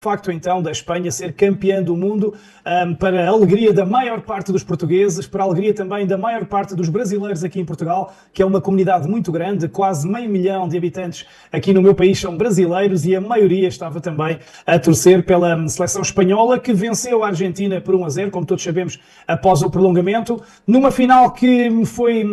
facto, então, da Espanha ser campeã do mundo, para a alegria da maior parte dos portugueses, para a alegria também da maior parte dos brasileiros aqui em Portugal, que é uma comunidade muito grande, quase 500 mil de habitantes aqui no meu país são brasileiros e a maioria estava também a torcer pela seleção espanhola, que venceu a Argentina por 1-0, como todos sabemos, após o prolongamento, numa final que foi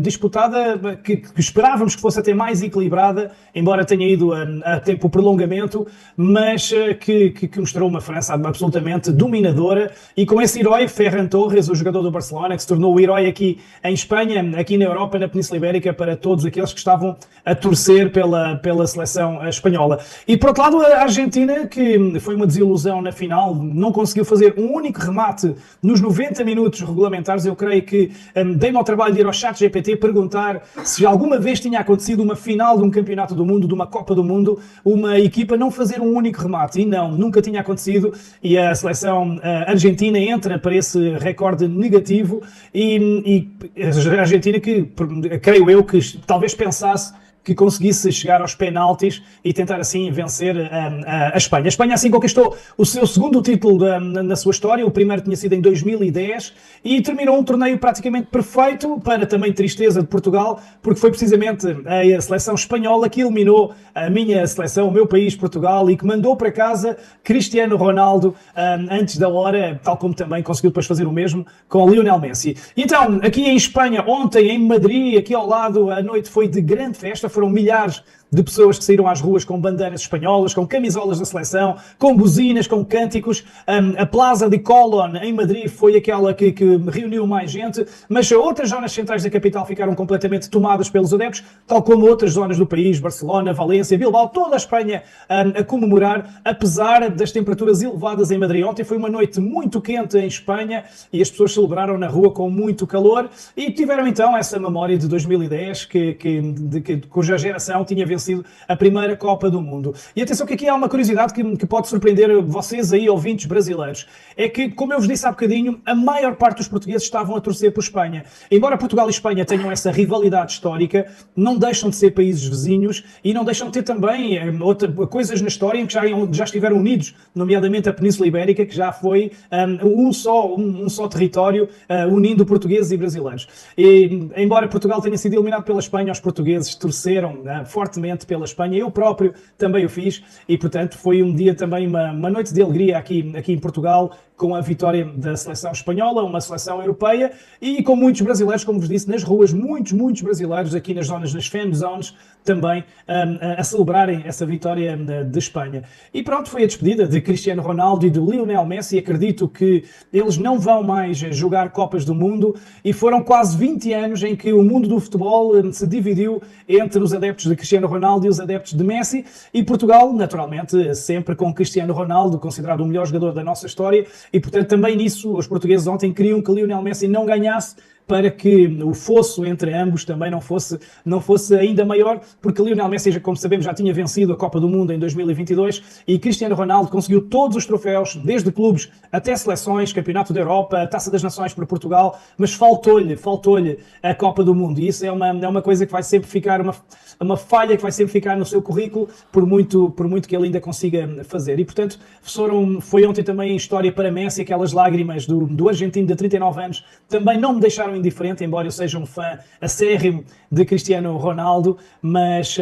disputada, que esperávamos que fosse até mais equilibrada, embora tenha ido a tempo prolongamento, mas que mostrou uma França absolutamente dominadora e com esse herói, Ferran Torres, o jogador do Barcelona, que se tornou o herói aqui em Espanha, aqui na Europa, na Península Ibérica, para todos aqueles que estavam a torcer pela seleção espanhola. E por outro lado, a Argentina, que foi uma desilusão na final, não conseguiu fazer um único remate nos 90 minutos regulamentares. Eu creio que dei-me ao trabalho de ir ao ChatGPT perguntar se alguma vez tinha acontecido uma final de um campeonato do mundo, de uma Copa do Mundo, uma equipa não fazer um único remate. E não, nunca tinha acontecido, e a seleção argentina entra para esse recorde negativo e a Argentina que, creio eu, que talvez pensasse que conseguisse chegar aos penaltis e tentar assim vencer a Espanha. A Espanha assim conquistou o seu segundo título na sua história, o primeiro tinha sido em 2010 e terminou um torneio praticamente perfeito, para também tristeza de Portugal, porque foi precisamente a seleção espanhola que eliminou a minha seleção, o meu país, Portugal, e que mandou para casa Cristiano Ronaldo antes da hora, tal como também conseguiu depois fazer o mesmo com Lionel Messi. Então, aqui em Espanha, ontem em Madrid, aqui ao lado, a noite foi de grande festa. Foram milhares de pessoas que saíram às ruas com bandeiras espanholas, com camisolas da seleção, com buzinas, com cânticos. A Plaza de Colón, em Madrid, foi aquela que reuniu mais gente, mas outras zonas centrais da capital ficaram completamente tomadas pelos adeptos, tal como outras zonas do país, Barcelona, Valência, Bilbao, toda a Espanha a comemorar, apesar das temperaturas elevadas em Madrid. Ontem foi uma noite muito quente em Espanha e as pessoas celebraram na rua com muito calor e tiveram então essa memória de 2010, cuja geração tinha vencido a primeira Copa do Mundo. E atenção que aqui há uma curiosidade que pode surpreender vocês aí, ouvintes brasileiros. É que, como eu vos disse há bocadinho, a maior parte dos portugueses estavam a torcer por Espanha. Embora Portugal e Espanha tenham essa rivalidade histórica, não deixam de ser países vizinhos e não deixam de ter também coisas na história em que já estiveram unidos, nomeadamente a Península Ibérica, que já foi um só território unindo portugueses e brasileiros. E, embora Portugal tenha sido eliminado pela Espanha, os portugueses torceram fortemente pela Espanha, eu próprio também o fiz e, portanto, foi um dia também, uma noite de alegria aqui em Portugal, com a vitória da seleção espanhola, uma seleção europeia, e com muitos brasileiros, como vos disse, nas ruas, muitos brasileiros aqui nas fan zones, também a celebrarem essa vitória de Espanha. E pronto, foi a despedida de Cristiano Ronaldo e de Lionel Messi. Acredito que eles não vão mais jogar Copas do Mundo e foram quase 20 anos em que o mundo do futebol se dividiu entre os adeptos de Cristiano Ronaldo e os adeptos de Messi, e Portugal, naturalmente, sempre com Cristiano Ronaldo, considerado o melhor jogador da nossa história, e portanto também nisso os portugueses ontem queriam que Lionel Messi não ganhasse, para que o fosso entre ambos também não fosse ainda maior, porque Lionel Messi, como sabemos, já tinha vencido a Copa do Mundo em 2022 e Cristiano Ronaldo conseguiu todos os troféus, desde clubes até seleções, Campeonato da Europa, Taça das Nações para Portugal, mas faltou-lhe a Copa do Mundo, e isso é uma coisa que vai sempre ficar, uma falha que vai sempre ficar no seu currículo, por muito que ele ainda consiga fazer. E portanto foi ontem também história para Messi, aquelas lágrimas do argentino de 39 anos também não me deixaram indiferente, embora eu seja um fã acérrimo de Cristiano Ronaldo, mas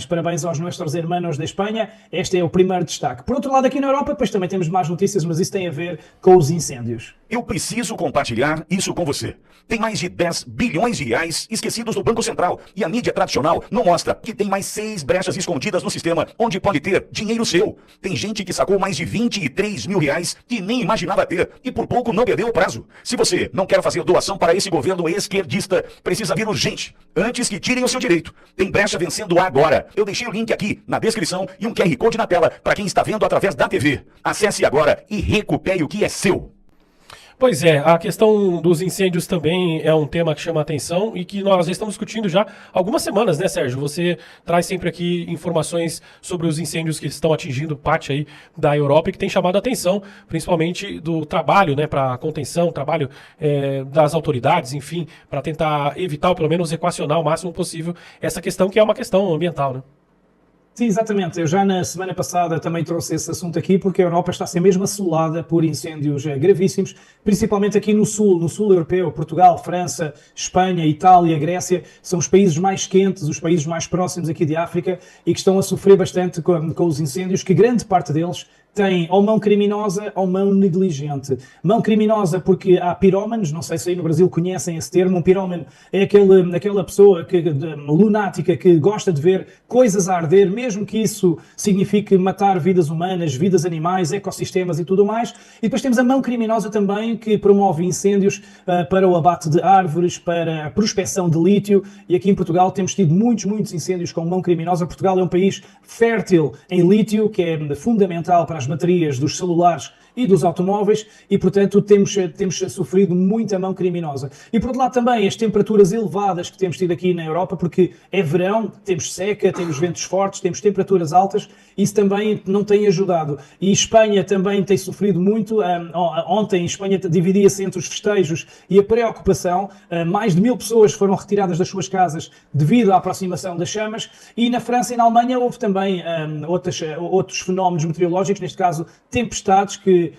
parabéns aos nossos hermanos da Espanha. Este é o primeiro destaque. Por outro lado, aqui na Europa, depois também temos mais notícias, mas isso tem a ver com os incêndios. Eu preciso compartilhar isso com você. Tem mais de 10 bilhões de reais esquecidos no Banco Central e a mídia tradicional não mostra que tem mais 6 brechas escondidas no sistema onde pode ter dinheiro seu. Tem gente que sacou mais de 23 mil reais que nem imaginava ter e por pouco não perdeu o prazo. Se você não quer fazer doação para esse governo esquerdista, precisa vir urgente, antes que tirem o seu direito. Tem brecha vencendo agora. Eu deixei o link aqui na descrição e um QR Code na tela para quem está vendo através da TV. Acesse agora e recupere o que é seu. Pois é, a questão dos incêndios também é um tema que chama a atenção e que nós já estamos discutindo já há algumas semanas, né, Sérgio? Você traz sempre aqui informações sobre os incêndios que estão atingindo parte aí da Europa e que tem chamado a atenção, principalmente do trabalho, né, para contenção, trabalho das autoridades, enfim, para tentar evitar ou pelo menos equacionar o máximo possível essa questão que é uma questão ambiental, né? Sim, exatamente. Eu já na semana passada também trouxe esse assunto aqui, porque a Europa está a ser mesmo assolada por incêndios gravíssimos, principalmente aqui no sul europeu. Portugal, França, Espanha, Itália, Grécia, são os países mais quentes, os países mais próximos aqui de África e que estão a sofrer bastante com os incêndios, que grande parte deles tem ou mão criminosa ou mão negligente. Mão criminosa porque há pirómanos, não sei se aí no Brasil conhecem esse termo. Um pirómano é aquela pessoa lunática que gosta de ver coisas a arder, mesmo que isso signifique matar vidas humanas, vidas animais, ecossistemas e tudo mais. E depois temos a mão criminosa também, que promove incêndios para o abate de árvores, para a prospecção de lítio. E aqui em Portugal temos tido muitos incêndios com mão criminosa. Portugal é um país fértil em lítio, que é fundamental para as baterias dos celulares e dos automóveis e, portanto, temos sofrido muita mão criminosa. E, por outro lado, também as temperaturas elevadas que temos tido aqui na Europa, porque é verão, temos seca, temos ventos fortes, temos temperaturas altas, isso também não tem ajudado. E Espanha também tem sofrido muito. Ontem, Espanha dividia-se entre os festejos e a preocupação. Mais de 1000 pessoas foram retiradas das suas casas devido à aproximação das chamas. E na França e na Alemanha houve também outros fenómenos meteorológicos, neste caso tempestades, que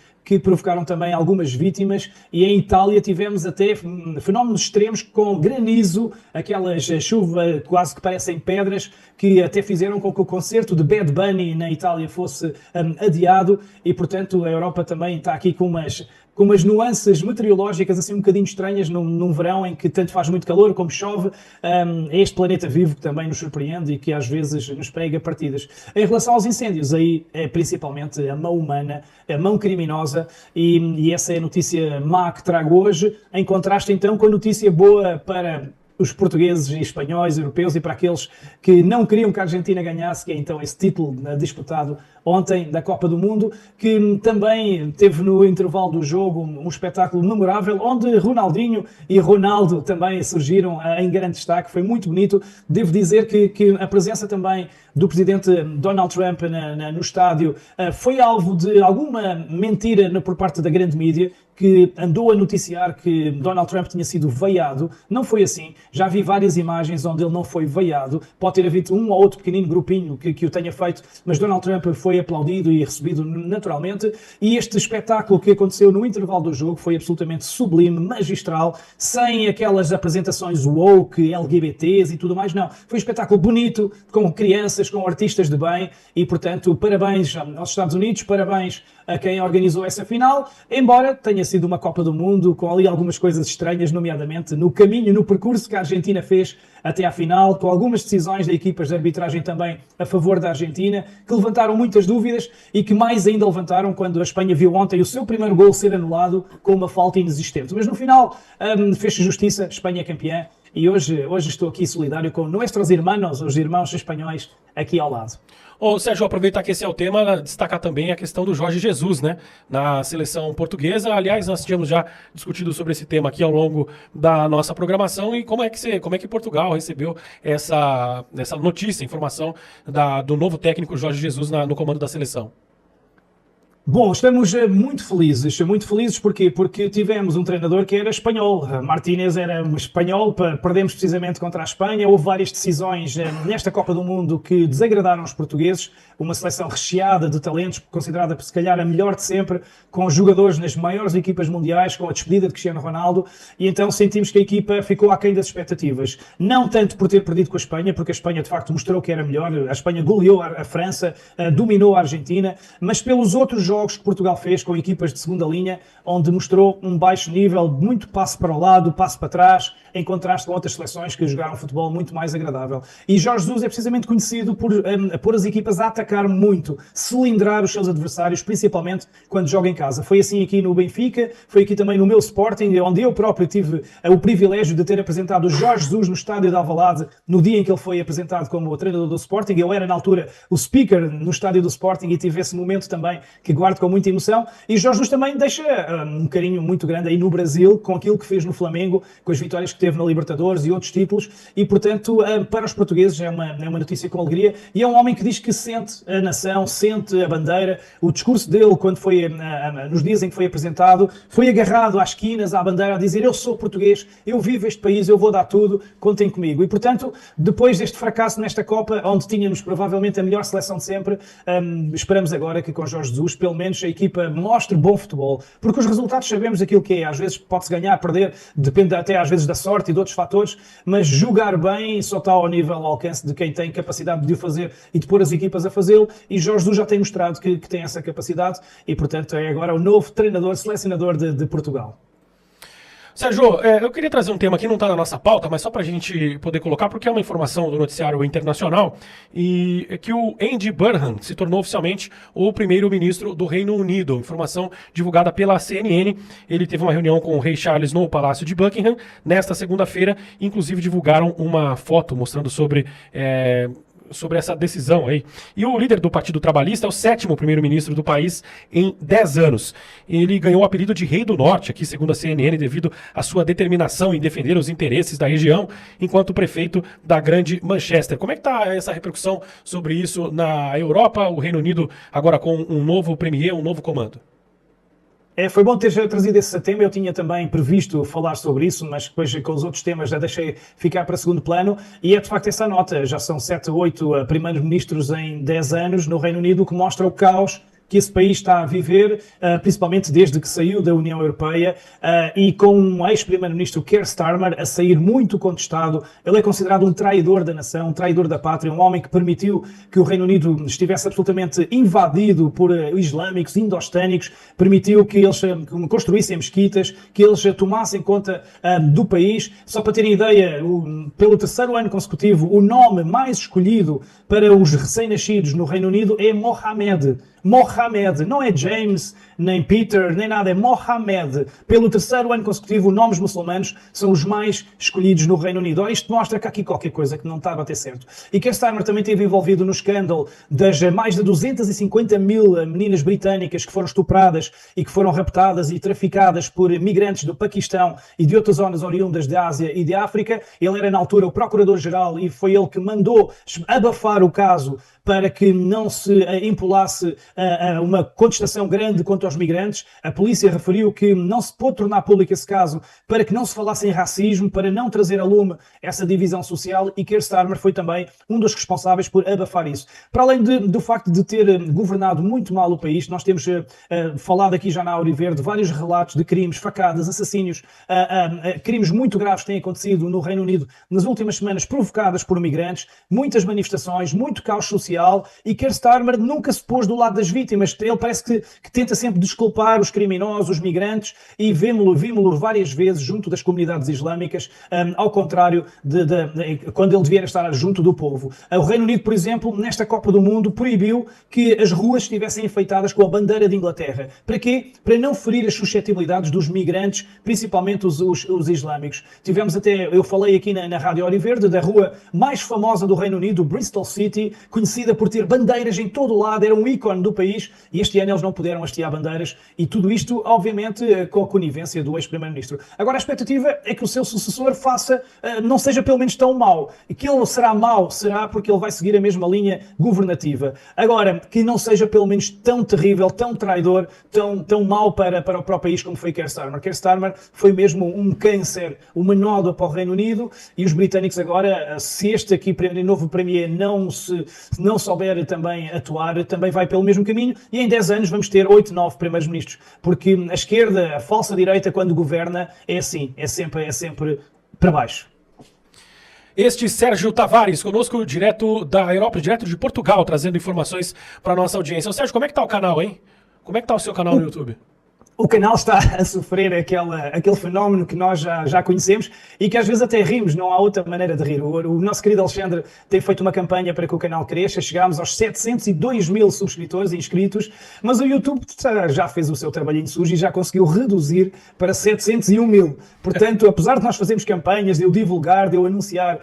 provocaram também algumas vítimas, e em Itália tivemos até fenómenos extremos com granizo, aquelas chuva quase que parecem pedras, que até fizeram com que o concerto de Bad Bunny na Itália fosse adiado, e portanto a Europa também está aqui com umas nuances meteorológicas assim um bocadinho estranhas num verão em que tanto faz muito calor como chove. É este planeta vivo que também nos surpreende e que às vezes nos prega partidas. Em relação aos incêndios, aí é principalmente a mão humana, a mão criminosa, e essa é a notícia má que trago hoje, em contraste então com a notícia boa para os portugueses e espanhóis, europeus, e para aqueles que não queriam que a Argentina ganhasse, que é então esse título disputado ontem da Copa do Mundo, que também teve no intervalo do jogo um espetáculo memorável, onde Ronaldinho e Ronaldo também surgiram em grande destaque. Foi muito bonito. Devo dizer que a presença também do presidente Donald Trump no estádio foi alvo de alguma mentira por parte da grande mídia, que andou a noticiar que Donald Trump tinha sido veiado. Não foi assim. Já vi várias imagens onde ele não foi veiado. Pode ter havido um ou outro pequenino grupinho que o tenha feito, mas Donald Trump foi aplaudido e recebido naturalmente. E este espetáculo que aconteceu no intervalo do jogo foi absolutamente sublime, magistral, sem aquelas apresentações woke, LGBTs e tudo mais. Não. Foi um espetáculo bonito, com crianças, com artistas de bem, e portanto parabéns aos Estados Unidos, parabéns a quem organizou essa final, embora tenha sido uma Copa do Mundo com ali algumas coisas estranhas, nomeadamente no caminho, no percurso que a Argentina fez até à final, com algumas decisões de equipas de arbitragem também a favor da Argentina, que levantaram muitas dúvidas e que mais ainda levantaram quando a Espanha viu ontem o seu primeiro gol ser anulado com uma falta inexistente. Mas no final fez-se justiça, Espanha é campeã, e hoje estou aqui solidário com nossos irmãos, os irmãos espanhóis, aqui ao lado. Ô, Sérgio, aproveitar que esse é o tema, destacar também a questão do Jorge Jesus, né, na seleção portuguesa. Aliás, nós tínhamos já discutido sobre esse tema aqui ao longo da nossa programação, e como é que Portugal recebeu essa notícia, informação do novo técnico Jorge Jesus no comando da seleção. Bom, estamos muito felizes, porquê? Porque tivemos um treinador que era espanhol, Martínez era um espanhol, perdemos precisamente contra a Espanha, houve várias decisões nesta Copa do Mundo que desagradaram os portugueses, uma seleção recheada de talentos, considerada se calhar a melhor de sempre, com jogadores nas maiores equipas mundiais, com a despedida de Cristiano Ronaldo, e então sentimos que a equipa ficou aquém das expectativas. Não tanto por ter perdido com a Espanha, porque a Espanha de facto mostrou que era melhor, a Espanha goleou a França, dominou a Argentina, mas pelos outros jogos que Portugal fez com equipas de segunda linha, onde mostrou um baixo nível, muito passo para o lado, passo para trás, em contraste com outras seleções que jogaram futebol muito mais agradável. E Jorge Jesus é precisamente conhecido por pôr as equipas a atacar muito, cilindrar os seus adversários, principalmente quando joga em casa. Foi assim aqui no Benfica, foi aqui também no meu Sporting, onde eu próprio tive o privilégio de ter apresentado o Jorge Jesus no estádio de Alvalade, no dia em que ele foi apresentado como o treinador do Sporting. Eu era, na altura, o speaker no estádio do Sporting, e tive esse momento também que guardo com muita emoção. E Jorge Jesus também deixa um carinho muito grande aí no Brasil, com aquilo que fez no Flamengo, com as vitórias que teve na Libertadores e outros títulos, e portanto, para os portugueses é uma notícia com alegria, e é um homem que diz que sente a nação, sente a bandeira. O discurso dele, quando foi, nos dias em que foi apresentado, foi agarrado às esquinas, à bandeira, a dizer: eu sou português, eu vivo este país, eu vou dar tudo, contem comigo. E portanto, depois deste fracasso nesta Copa, onde tínhamos provavelmente a melhor seleção de sempre, esperamos agora que com Jorge Jesus, pelo menos a equipa mostre bom futebol, porque os resultados sabemos aquilo que é, às vezes pode-se ganhar, perder, depende até às vezes da sorte e de outros fatores, mas jogar bem só está ao nível, ao alcance de quem tem capacidade de o fazer e de pôr as equipas a fazê-lo, e Jorge Jesus já tem mostrado que tem essa capacidade, e portanto é agora o novo treinador, selecionador de Portugal. Sérgio, eu queria trazer um tema que não está na nossa pauta, mas só para a gente poder colocar, porque é uma informação do noticiário internacional, e é que o Andy Burnham se tornou oficialmente o primeiro-ministro do Reino Unido. Informação divulgada pela CNN. Ele teve uma reunião com o rei Charles no Palácio de Buckingham nesta segunda-feira. Inclusive divulgaram uma foto mostrando sobre essa decisão aí. E o líder do Partido Trabalhista é o 7º primeiro-ministro do país em 10 anos. Ele ganhou o apelido de Rei do Norte, aqui segundo a CNN, devido à sua determinação em defender os interesses da região, enquanto prefeito da Grande Manchester. Como é que está essa repercussão sobre isso na Europa, o Reino Unido agora com um novo premier, um novo comando? Foi bom ter trazido esse tema, eu tinha também previsto falar sobre isso, mas depois com os outros temas já deixei ficar para segundo plano, e é de facto essa nota, já são 7 ou 8 primeiros-ministros em 10 anos no Reino Unido, que mostra o caos que esse país está a viver, principalmente desde que saiu da União Europeia, e com um ex-primeiro-ministro Keir Starmer a sair muito contestado. Ele é considerado um traidor da nação, um traidor da pátria, um homem que permitiu que o Reino Unido estivesse absolutamente invadido por islâmicos, indostânicos, permitiu que eles construíssem mesquitas, que eles tomassem conta do país. Só para terem ideia, pelo 3º ano consecutivo, o nome mais escolhido para os recém-nascidos no Reino Unido é Mohamed. Mohamed, não é James, nem Peter, nem nada, é Mohamed. Pelo 3º ano consecutivo, nomes muçulmanos são os mais escolhidos no Reino Unido. Ora, isto mostra que há aqui qualquer coisa que não está a bater certo. E Keir Starmer também esteve envolvido no escândalo das mais de 250 mil meninas britânicas que foram estupradas e que foram raptadas e traficadas por migrantes do Paquistão e de outras zonas oriundas da Ásia e de África. Ele era na altura o procurador-geral e foi ele que mandou abafar o caso para que não se impulasse uma contestação grande contra os migrantes. A polícia referiu que não se pôde tornar público esse caso para que não se falasse em racismo, para não trazer a lume essa divisão social, e Keir Starmer foi também um dos responsáveis por abafar isso. Para além do facto de ter governado muito mal o país, nós temos falado aqui já na Auriverde vários relatos de crimes, facadas, assassínios, crimes muito graves que têm acontecido no Reino Unido nas últimas semanas, provocadas por migrantes, muitas manifestações, muito caos social, e Keir Starmer nunca se pôs do lado das vítimas. Ele parece que tenta sempre desculpar os criminosos, os migrantes, e vimos-lo várias vezes junto das comunidades islâmicas, ao contrário de quando ele devia estar junto do povo. O Reino Unido, por exemplo, nesta Copa do Mundo, proibiu que as ruas estivessem enfeitadas com a bandeira de Inglaterra. Para quê? Para não ferir as suscetibilidades dos migrantes, principalmente os islâmicos. Tivemos até, eu falei aqui na Rádio Auriverde, da rua mais famosa do Reino Unido, Bristol City, conhecida por ter bandeiras em todo o lado, era um ícone do país, e este ano eles não puderam hastear bandeiras, e tudo isto, obviamente, com a conivência do ex-primeiro-ministro. Agora, a expectativa é que o seu sucessor não seja pelo menos tão mau. E que ele será mau, será porque ele vai seguir a mesma linha governativa. Agora, que não seja pelo menos tão terrível, tão traidor, tão mau para o próprio país como foi Keir Starmer. Keir Starmer foi mesmo um câncer, uma nódoa para o Reino Unido, e os britânicos agora, se este aqui, novo premier, não souber também atuar, também vai pelo mesmo caminho, e em 10 anos vamos ter 8, 9 primeiros-ministros, porque a esquerda, a falsa direita, quando governa, é assim, é sempre para baixo. Este Sérgio Tavares, conosco direto da Europa, direto de Portugal, trazendo informações para a nossa audiência. Ô, Sérgio, como é que tá o canal, hein? Como é que tá o seu canal no YouTube? o canal está a sofrer aquele fenómeno que nós já conhecemos e que às vezes até rimos, não há outra maneira de rir. O nosso querido Alexandre tem feito uma campanha para que o canal cresça, chegámos aos 702 mil subscritores e inscritos, mas o YouTube já fez o seu trabalhinho sujo e já conseguiu reduzir para 701 mil. Portanto, apesar de nós fazermos campanhas, de eu divulgar, de eu anunciar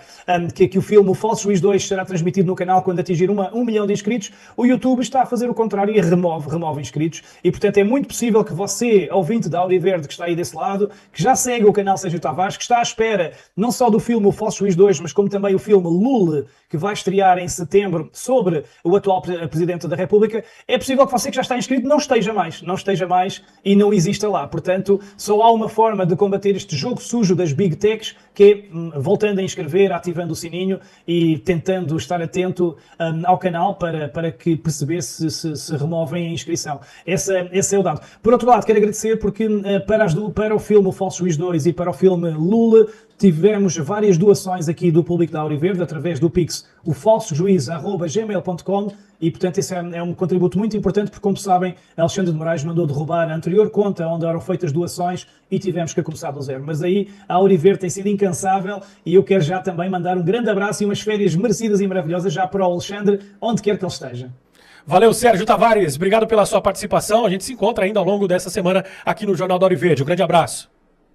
que o filme O Falso Juiz 2 será transmitido no canal quando atingir 1 milhão de inscritos, o YouTube está a fazer o contrário e remove inscritos. E, portanto, é muito possível que você, ouvinte da Auriverde, que está aí desse lado, que já segue o canal Sérgio Tavares, que está à espera não só do filme O Falso Juiz 2, mas como também o filme Lula, que vai estrear em setembro sobre o atual Presidente da República, é possível que você que já está inscrito não esteja mais e não exista lá. Portanto, só há uma forma de combater este jogo sujo das Big Techs, que é voltando a inscrever, ativando o sininho e tentando estar atento ao canal para que perceber se removem a inscrição. Esse é o dado. Por outro lado, quero agradecer porque para o filme O Falso Juiz 2 e para o filme Lula tivemos várias doações aqui do público da Auriverde através do Pix, o falsojuiz@gmail.com, e portanto esse é um contributo muito importante porque, como sabem, Alexandre de Moraes mandou derrubar a anterior conta onde eram feitas doações e tivemos que começar do zero. Mas aí a Auriverde tem sido incansável e eu quero já também mandar um grande abraço e umas férias merecidas e maravilhosas já para o Alexandre, onde quer que ele esteja. Valeu, Sérgio Tavares. Obrigado pela sua participação. A gente se encontra ainda ao longo dessa semana aqui no Jornal da Auriverde. Um grande abraço.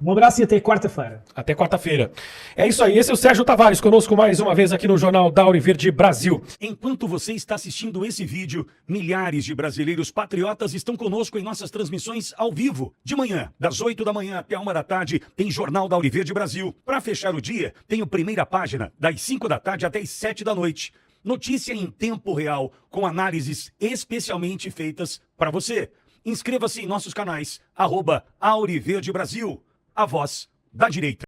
Um abraço e até quarta-feira. Até quarta-feira. É isso aí. Esse é o Sérgio Tavares conosco mais uma vez aqui no Jornal da Auriverde Brasil. Enquanto você está assistindo esse vídeo, milhares de brasileiros patriotas estão conosco em nossas transmissões ao vivo. De manhã, das 8 da manhã até a 1 da tarde, tem Jornal da Auriverde Brasil. Para fechar o dia, tem o Primeira Página, das 5 da tarde até as 7 da noite. Notícia em tempo real, com análises especialmente feitas para você. Inscreva-se em nossos canais, @Auriverde Brasil, a voz da direita.